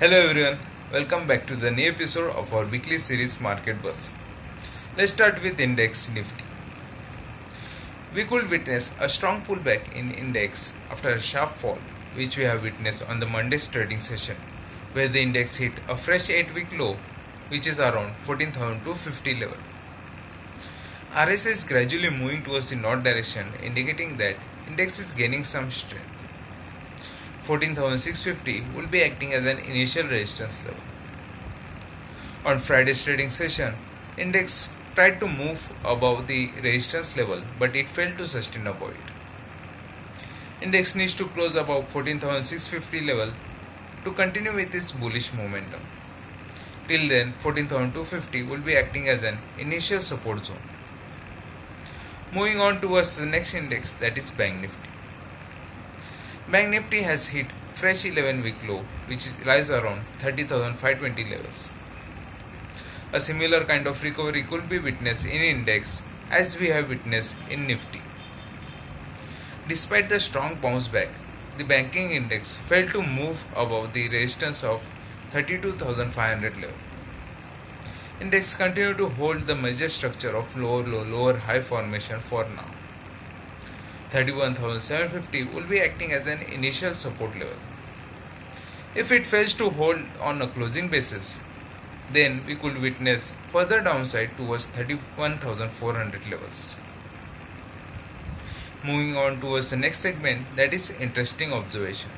Hello everyone, welcome back to the new episode of our weekly series Market Buzz. Let's start with Index Nifty. We could witness a strong pullback in index after a sharp fall, which we have witnessed on the Monday's trading session, where the index hit a fresh 8-week low, which is around 14,250 level. RSI is gradually moving towards the north direction, indicating that index is gaining some strength. 14,650 will be acting as an initial resistance level. On Friday's trading session, index tried to move above the resistance level, but it failed to sustain above it. Index needs to close above 14,650 level to continue with its bullish momentum. Till then, 14,250 will be acting as an initial support zone. Moving on towards the next index, that is Bank Nifty. Bank Nifty has hit fresh 11-week low, which lies around 30,520 levels. A similar kind of recovery could be witnessed in index as we have witnessed in Nifty. Despite the strong bounce back, the banking index failed to move above the resistance of 32,500 level. Index continued to hold the major structure of lower low, lower high formation for now. 31,750 will be acting as an initial support level. If it fails to hold on a closing basis, then we could witness further downside towards 31,400 levels. Moving on towards the next segment, that is interesting observation,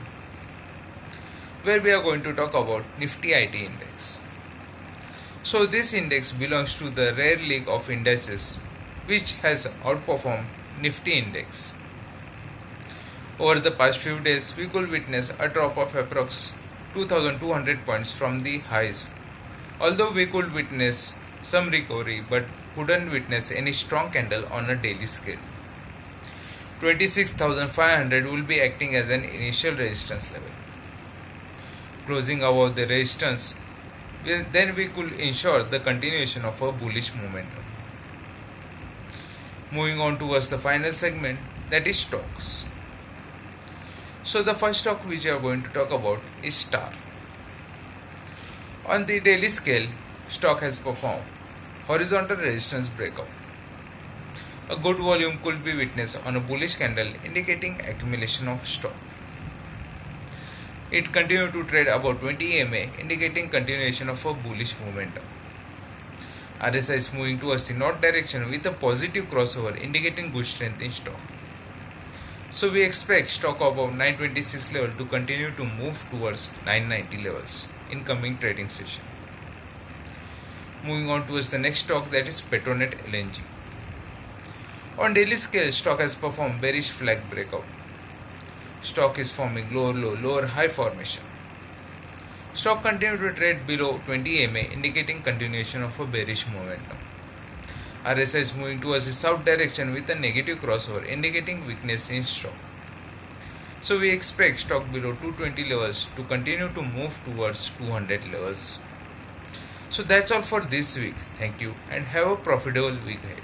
where we are going to talk about Nifty IT index. So this index belongs to the rare league of indices which has outperformed Nifty index. Over the past few days, we could witness a drop of approx 2,200 points from the highs. Although we could witness some recovery, but couldn't witness any strong candle on a daily scale. 26,500 will be acting as an initial resistance level. Closing above the resistance, then we could ensure the continuation of a bullish momentum. Moving on towards the final segment, that is stocks. So the first stock which we are going to talk about is Star. On the daily scale, stock has performed horizontal resistance breakout. A good volume could be witnessed on a bullish candle indicating accumulation of stock. It continued to trade about 20 EMA indicating continuation of a bullish momentum. RSI is moving towards the north direction with a positive crossover indicating good strength in stock. So we expect stock above 926 level to continue to move towards 990 levels in coming trading session. Moving on towards the next stock, that is Petronet LNG. On daily scale, stock has performed bearish flag breakout. Stock is forming lower low, lower high formation. Stock continued to trade below 20 EMA indicating continuation of a bearish momentum. RSI is moving towards the south direction with a negative crossover indicating weakness in stock. So we expect stock below 220 levels to continue to move towards 200 levels. So that's all for this week. Thank you and have a profitable week ahead.